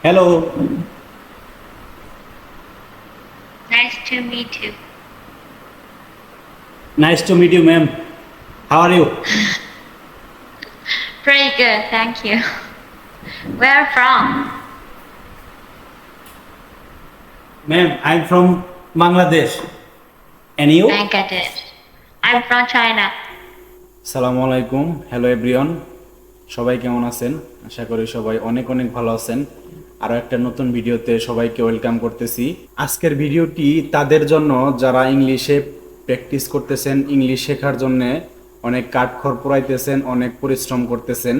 Hello, Nice to meet you. nice to meet you, ma'am. How are you? Pretty good, thank you. Where from? Ma'am, I'm from Bangladesh. And you? Bangladesh. I'm from China. সালামু আলাইকুম, hello everyone. সবাই কেমন আছেন? আশা করি সবাই অনেক অনেক ভালো আছেন। আরও একটা নতুন ভিডিওতে সবাইকে ওয়েলকাম করতেছি। আজকের ভিডিওটি তাদের জন্য যারা ইংলিশে প্র্যাকটিস করতেছেন, ইংলিশ শেখার জন্য অনেক কাঠখড় পোড়াইতেছেন, অনেক পরিশ্রম করতেছেন।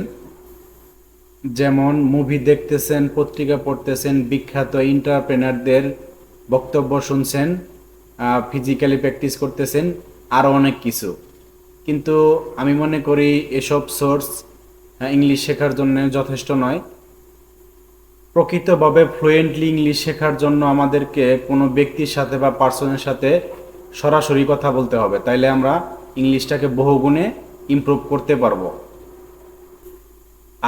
যেমন মুভি দেখতেছেন, পত্রিকা পড়তেছেন, বিখ্যাত এন্টারপ্রেনারদের বক্তব্য শুনছেন, ফিজিক্যালি প্র্যাকটিস করতেছেন, আরও অনেক কিছু। কিন্তু আমি মনে করি এসব সোর্স ইংলিশ শেখার জন্য যথেষ্ট নয়। প্রকৃতভাবে ফ্লুয়েন্টলি ইংলিশ শেখার জন্য আমাদেরকে কোনো ব্যক্তির সাথে বা পার্সনের সাথে সরাসরি কথা বলতে হবে, তাইলে আমরা ইংলিশটাকে বহুগুণে ইমপ্রুভ করতে পারবো।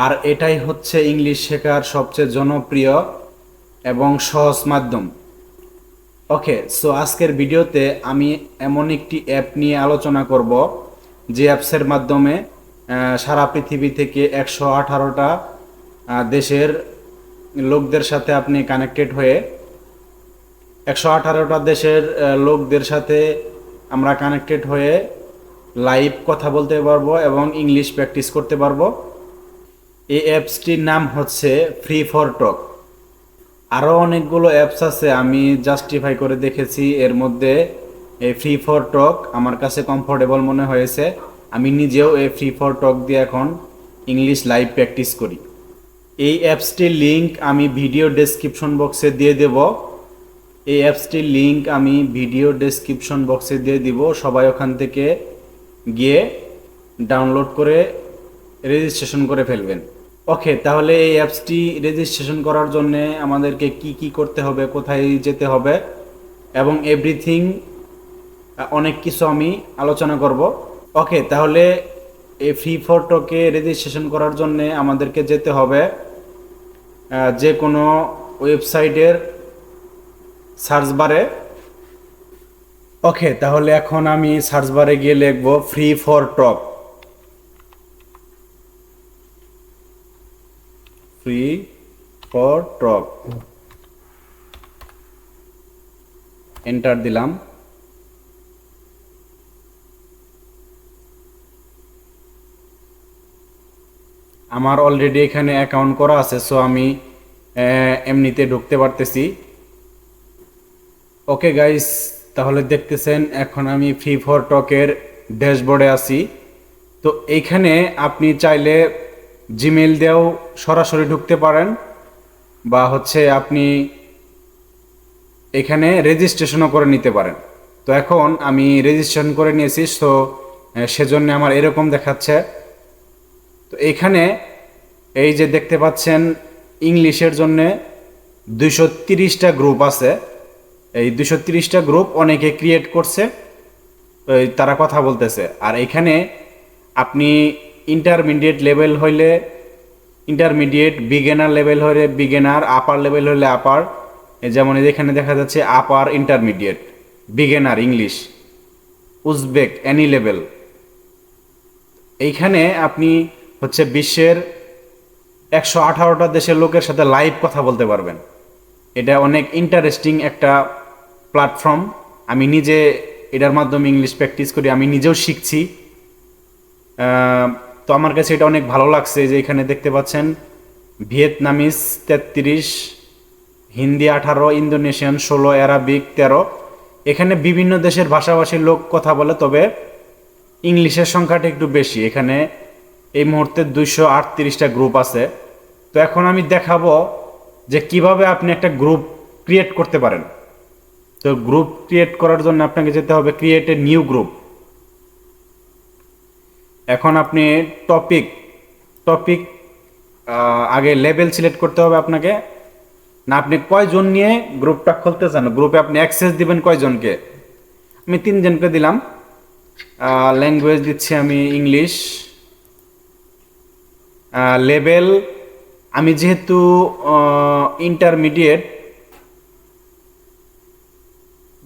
আর এটাই হচ্ছে ইংলিশ শেখার সবচেয়ে জনপ্রিয় এবং সহজ মাধ্যম। ওকে, সো আজকের ভিডিওতে আমি এমন একটি অ্যাপ নিয়ে আলোচনা করব যে অ্যাপসের মাধ্যমে সারা পৃথিবী থেকে 118টা দেশের লোকদের সাথে আপনি কানেক্টেড হয়ে 118টা দেশের লোকদের সাথে আমরা কানেক্টেড হয়ে লাইভ কথা বলতে পারবো এবং ইংলিশ প্র্যাকটিস করতে পারবো। এই অ্যাপসটির নাম হচ্ছে ফ্রি ফর টক। আরও অনেকগুলো অ্যাপস আছে, আমি জাস্টিফাই করে দেখেছি, এর মধ্যে এই ফ্রি ফর টক আমার কাছে কমফোর্টেবল মনে হয়েছে। আমি নিজেও এই ফ্রি ফর টক দিয়ে এখন ইংলিশ লাইভ প্র্যাকটিস করি। এই অ্যাপসটির লিঙ্ক আমি ভিডিও ডেসক্রিপশন বক্সে দিয়ে দেব। এই অ্যাপসটির লিঙ্ক আমি ভিডিও ডেসক্রিপশন বক্সে দিয়ে দিব, সবাই ওখান থেকে গিয়ে ডাউনলোড করে রেজিস্ট্রেশন করে ফেলবেন। ওকে, তাহলে এই অ্যাপসটি রেজিস্ট্রেশন করার জন্য আমাদেরকে কি কি করতে হবে, কোথায় যেতে হবে এবং এভরিথিং অনেক কিছু আমি আলোচনা করব। ওকে, তাহলে এই ফ্রি ফর টকে রেজিস্ট্রেশন করার জন্য আমাদেরকে যেতে হবে যে কোনো ওয়েবসাইটের সার্চ বারে। ওকে, তাহলে এখন আমি সার্চ বারে গিয়ে লিখব free for talk, free for talk, enter দিলাম। আমার অলরেডি এখানে অ্যাকাউন্ট করা আছে, সো আমি এমনিতে ঢুকতে পারতেছি। ওকে গাইস, তাহলে দেখতেছেন এখন আমি ফ্রি ফর টকের ড্যাশবোর্ডে আছি। তো এইখানে আপনি চাইলে জিমেল দিয়েও সরাসরি ঢুকতে পারেন, বা হচ্ছে আপনি এখানে রেজিস্ট্রেশনও করে নিতে পারেন। তো এখন আমি রেজিস্ট্রেশন করে নিয়েছি, সো সেজন্য আমার এরকম দেখাচ্ছে। তো এখানে এই যে দেখতে পাচ্ছেন ইংলিশের জন্য 230টা গ্রুপ আছে। এই 230টা গ্রুপ অনেকে ক্রিয়েট করছে, তারা কথা বলতেছে। আর এখানে আপনি ইন্টারমিডিয়েট লেভেল হইলে ইন্টারমিডিয়েট, বিগিনার লেভেল হলে বিগিনার, আপার লেভেল হলে আপার। যেমন এখানে দেখা যাচ্ছে upper, intermediate, beginner English, Uzbek, any level. এইখানে আপনি হচ্ছে বিশ্বের 118টা দেশের লোকের সাথে লাইভ কথা বলতে পারবেন। এটা অনেক ইন্টারেস্টিং একটা প্ল্যাটফর্ম। আমি নিজে এটার মাধ্যমে ইংলিশ প্র্যাকটিস করি, আমি নিজেও শিখছি। তো আমার কাছে এটা অনেক ভালো লাগছে যে এখানে দেখতে পাচ্ছেন ভিয়েতনামিজ 33, হিন্দি 18, ইন্দোনেশিয়ান 16, অ্যারাবিক 13। এখানে বিভিন্ন দেশের ভাষাভাষীর লোক কথা বলে, তবে ইংলিশের সংখ্যাটা একটু বেশি। এখানে এই মুহূর্তে 238টা গ্রুপ আছে। তো এখন আমি দেখাবো যে কিভাবে আপনি একটা গ্রুপ ক্রিয়েট করতে পারেন। তো গ্রুপ ক্রিয়েট করার জন্য আপনাকে যেতে হবে ক্রিয়েট এ নিউ গ্রুপ। এখন আপনি টপিক টপিক আগে লেভেল সিলেক্ট করতে হবে আপনাকে, না আপনি কয়জন নিয়ে গ্রুপটা খুলতে চান, গ্রুপে আপনি অ্যাক্সেস দিবেন কয়জনকে। আমি 3জনকে দিলাম। ল্যাঙ্গুয়েজ দিচ্ছি আমি ইংলিশ। লেভেল আমি যেহেতু ইন্টারমিডিয়েট,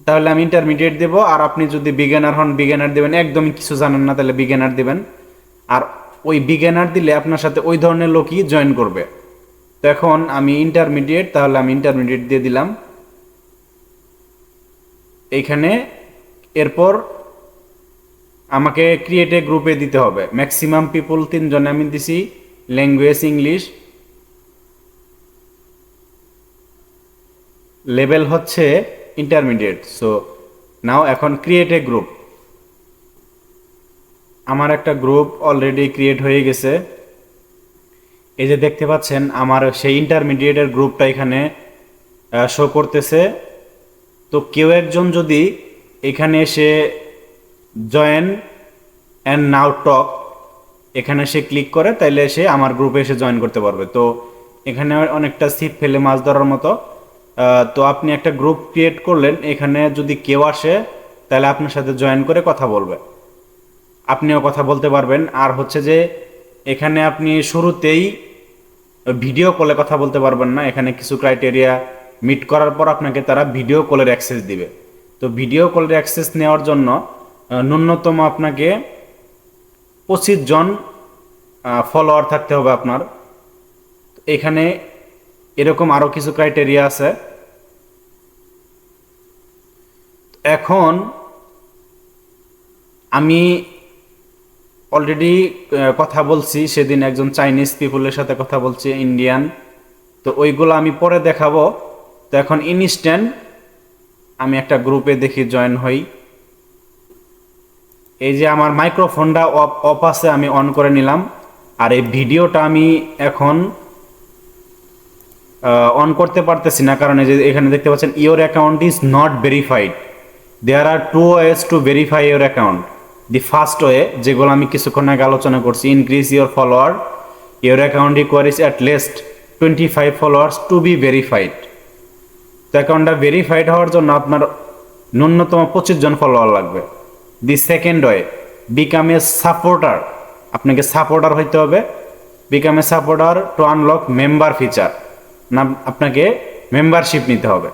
তাহলে আমি ইন্টারমিডিয়েট দেব। আর আপনি যদি বিগিনার হন বিগিনার দেবেন, একদমই কিছু জানেন না তাহলে বিগিনার দেবেন। আর ওই বিগিনার দিলে আপনার সাথে ওই ধরনের লোকই জয়েন করবে। তো এখন আমি ইন্টারমিডিয়েট, তাহলে আমি ইন্টারমিডিয়েট দিয়ে দিলাম এইখানে। এরপর আমাকে ক্রিয়েট এ গ্রুপে দিতে হবে। ম্যাক্সিমাম পিপল 3 জনে আমি দিছি, ল্যাঙ্গুয়েজ ইংলিশ, লেভেল হচ্ছে ইন্টারমিডিয়েট। সো নাও এখন ক্রিয়েট এ গ্রুপ। আমার একটা গ্রুপ অলরেডি ক্রিয়েট হয়ে গেছে। এই যে দেখতে পাচ্ছেন আমার সেই ইন্টারমিডিয়েটের গ্রুপটা এখানে শো করতেছে। তো কেউ একজন যদি এখানে এসে জয়েন অ্যান্ড নাও টক এখানে সে ক্লিক করে, তাইলে সে আমার গ্রুপে এসে জয়েন করতে পারবে। তো এখানে অনেকটা ছিপ ফেলে মাছ ধরার মতো। তো আপনি একটা গ্রুপ ক্রিয়েট করলেন, এখানে যদি কেউ আসে তাহলে আপনার সাথে জয়েন করে কথা বলবে, আপনিও কথা বলতে পারবেন। আর হচ্ছে যে এখানে আপনি শুরুতেই ভিডিও কলে কথা বলতে পারবেন না। এখানে কিছু ক্রাইটেরিয়া মিট করার পর আপনাকে তারা ভিডিও কলের অ্যাক্সেস দিবে। তো ভিডিও কলের অ্যাক্সেস নেওয়ার জন্য ন্যূনতম আপনাকে 25 জন ফলোয়ার থাকতে হবে আপনার। এখানে এরকম আরও কিছু ক্রাইটেরিয়া আছে। এখন আমি অলরেডি কথা বলছি, সেদিন একজন চাইনিজ পিপুলের সাথে কথা বলছি, ইন্ডিয়ান। তো ওইগুলো আমি পরে দেখাবো। তো এখন ইনস্ট্যান্ট আমি একটা গ্রুপে দেখি জয়েন হই। এই যে আমার মাইক্রোফোনটা অফ আছে, আমি অন করে নিলাম। আর এই ভিডিওটা আমি এখন অন করতে পারতেছি না, কারণ এই যে এখানে দেখতে পাচ্ছেন your account is not verified. There are 2 ways to verify your account. The first way, যেগুলো আমি কিছুক্ষণ আগে আলোচনা করছি, increase your follower, your account requires at least 25 followers to be verified. তো অ্যাকাউন্টটা ভেরিফাইড হওয়ার জন্য আপনার ন্যূনতম 25 জন ফলোয়ার লাগবে। The second way, become a supporter, আপনাকে সাপোর্টার হইতে হবে। Become a supporter two unlock member feature, না আপনাকে মেম্বারশিপ নিতে হবে।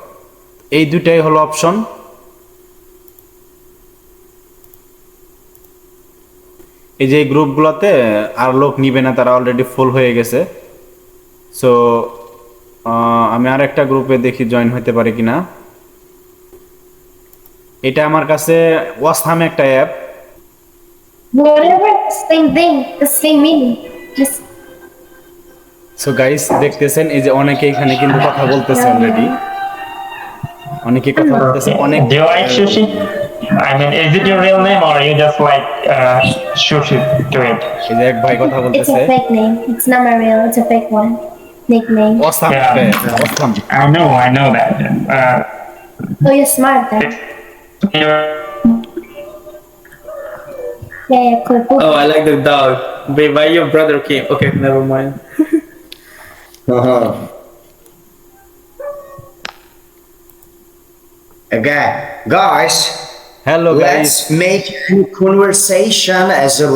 এই দুটাই হলো অপশন। এই যে এই গ্রুপগুলোতে আর লোক নিবে না, তারা অলরেডি ফুল হয়ে গেছে। সো আমি আর একটা গ্রুপে দেখি জয়েন হতে পারি কিনা। এটা আমার কাছে ওয়াসাম একটা app. Whatever, same thing, the same meaning. Just so guys দেখতেছেন এই যে অনেকে এখানে কিন্তু কথা বলতেছে অলরেডি, অনেকে কথা বলতেছে অনেক। Do you like sushi? I mean, is it your real name or you just like sushi to it? এই যে এক ভাই কথা it's বলতেছে, a fake name. It's not my real. It's a fake one. Nickname. Awesome, awesome. I know that. Oh, you're smart then. You're- Yeah, cool. Oh, I like the dog. Wait, why your brother came? Okay, never mind. Okay, guys, hello guys, let's make a conversation as a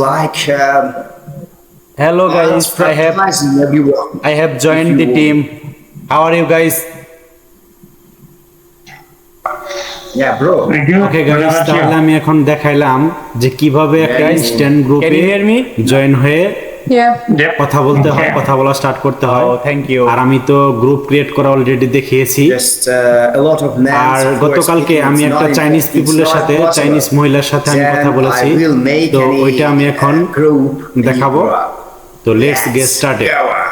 hello guys, surprising everyone. I have joined the team. How are you guys? Yeah, bro. We're good. Okay What guys, about তাহলে you? আমি এখন দেখাইলাম যে কিভাবে একটা Guys, instant গ্রুপে can you hear me? Join হয়ে Yep. কথা বলতে হয়, Okay. কথা বলা স্টার্ট করতে হয়। Oh, thank you. আর আমি তো গ্রুপ ক্রিয়েট করা অলরেডি দেখিয়েছি। Just a lot of names. আর of course, গতকালকে it's আমি not একটা impossible. চাইনিজ It's পিপুলের not সাথে, possible. চাইনিজ মহিলার সাথে আমি Then কথা বলেছি। I will make তো any, ওইটা আমি এখন group দেখাবো। in Europe. তো let's get started. Go on.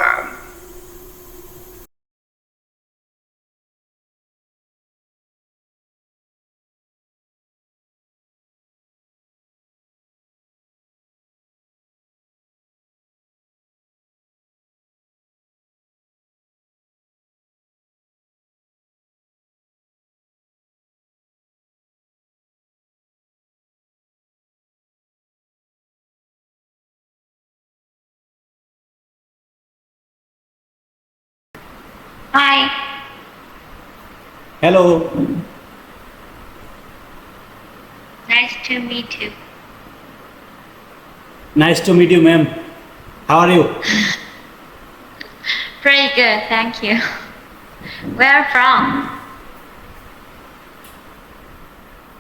Hi. Hello, Nice to meet you. Nice to meet you ma'am. How are you? Pretty good, thank you. Where from?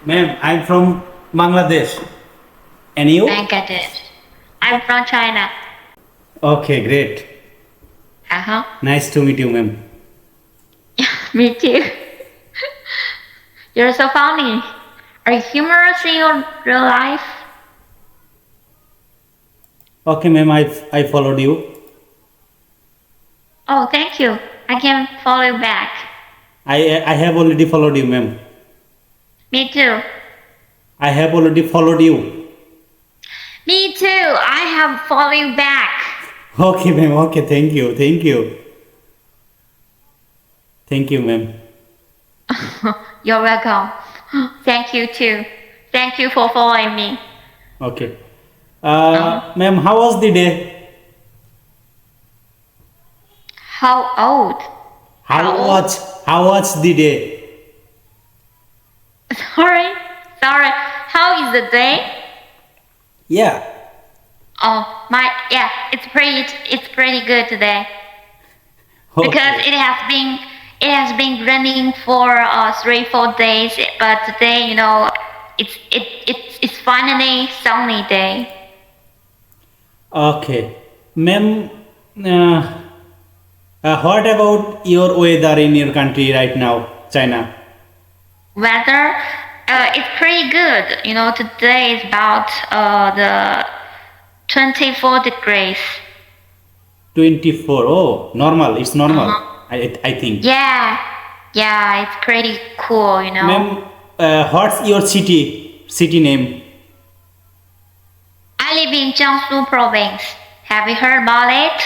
Ma'am, I'm from Bangladesh. And you? Bangladesh. I'm from China. Okay, great. Uh-huh. Nice to meet you, ma'am. Me too. You're so funny. Are you humorous in your real life? Okay, ma'am, I followed you. Oh, thank you. I can follow you back. I have already followed you, ma'am. Me too. I have already followed you. Me too. I have followed you back. Okay, ma'am. Okay, thank you. Thank you. Thank you, ma'am. You're welcome. Thank you too. Thank you for following me. Okay. Ma'am, how was the day? How old? How was the day? Sorry. How is the day? Yeah. Oh, it's pretty good today. Okay. Because it has been raining for 3-4 days, but today, it's finally sunny day. Okay. Ma'am, what about your weather in your country right now, China? Weather, it's pretty good. Today is about the 24 degrees. 24. Oh, normal. It's normal. I think. Yeah, it's pretty cool. Ma'am, what's your city name? I live in Jiangsu province. Have you heard about it?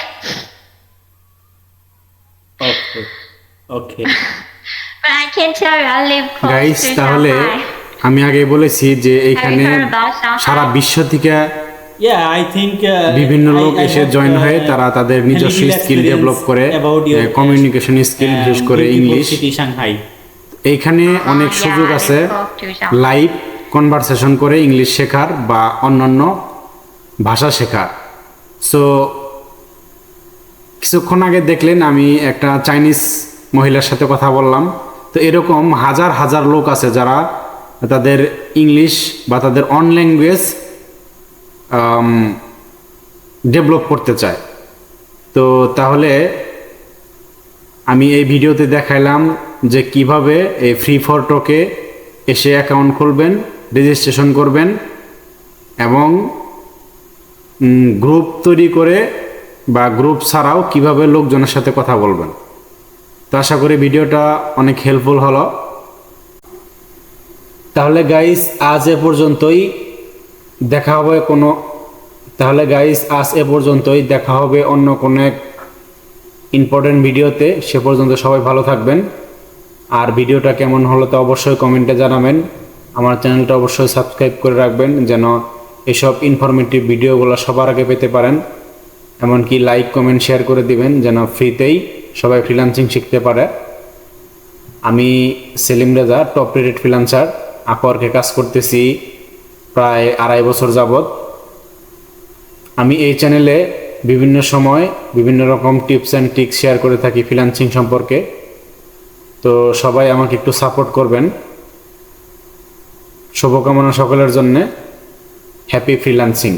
Okay. But I can tell you, I live close guys, to তাহলে Shanghai. আমি আগে বলেছি যে এখানে Have you heard about Shanghai? সারা বিশ্ব থেকে I think বিভিন্ন লোক এসে জয়েন হয়ে তারা তাদের নিজস্ব স্কিল ডেভেলপ করে, কমিউনিকেশন স্কিল, বিশেষ করে ইংলিশ। সাংহাই এইখানে অনেক Yeah, সুযোগ I live আছে close to Shanghai. Live conversation করে ইংলিশ শেখার বা অন্যান্য ভাষা শেখার। সো কিছুক্ষণ আগে দেখলেন আমি একটা চাইনিজ মহিলার সাথে কথা বললাম। তো এরকম হাজার হাজার লোক আছে যারা তাদের ইংলিশ বা তাদের অন ল্যাঙ্গুয়েজ ডেভেলপ করতে চায়। তো তাহলে আমি এই ভিডিওতে দেখাইলাম যে কিভাবে এই ফ্রি ফর টকে এসে অ্যাকাউন্ট খুলবেন, রেজিস্ট্রেশন করবেন এবং গ্রুপ তৈরি করে বা গ্রুপ ছাড়াও কিভাবে লোকজনের সাথে কথা বলবেন। তো আশা করি ভিডিওটা অনেক হেল্পফুল হলো। তাহলে গাইস আজ এ পর্যন্তই, দেখা হবে অন্য কোনো এক ইম্পর্টেন্ট ভিডিওতে। সে পর্যন্ত সবাই ভালো থাকবেন। আর ভিডিওটা কেমন হলো তা অবশ্যই কমেন্টে জানাবেন। আমার চ্যানেলটা অবশ্যই সাবস্ক্রাইব করে রাখবেন যেন এসব ইনফরমেটিভ ভিডিওগুলো সবার আগে পেতে পারেন। এমনকি লাইক, কমেন্ট, শেয়ার করে দিবেন যেন ফ্রিতেই সবাই ফ্রিল্যান্সিং শিখতে পারে। আমি Selim Reza, top rated freelancer, আপওয়ার্কে কাজ করতেছি প্রায় 2.5 বছর যাবত। আমি এই চ্যানেলে বিভিন্ন সময় বিভিন্ন রকম টিপস অ্যান্ড ট্রিক্স শেয়ার করে থাকি ফ্রিল্যান্সিং সম্পর্কে। তো সবাই আমাকে একটু সাপোর্ট করবেন। শুভকামনা সকলের জন্যে। Happy freelancing.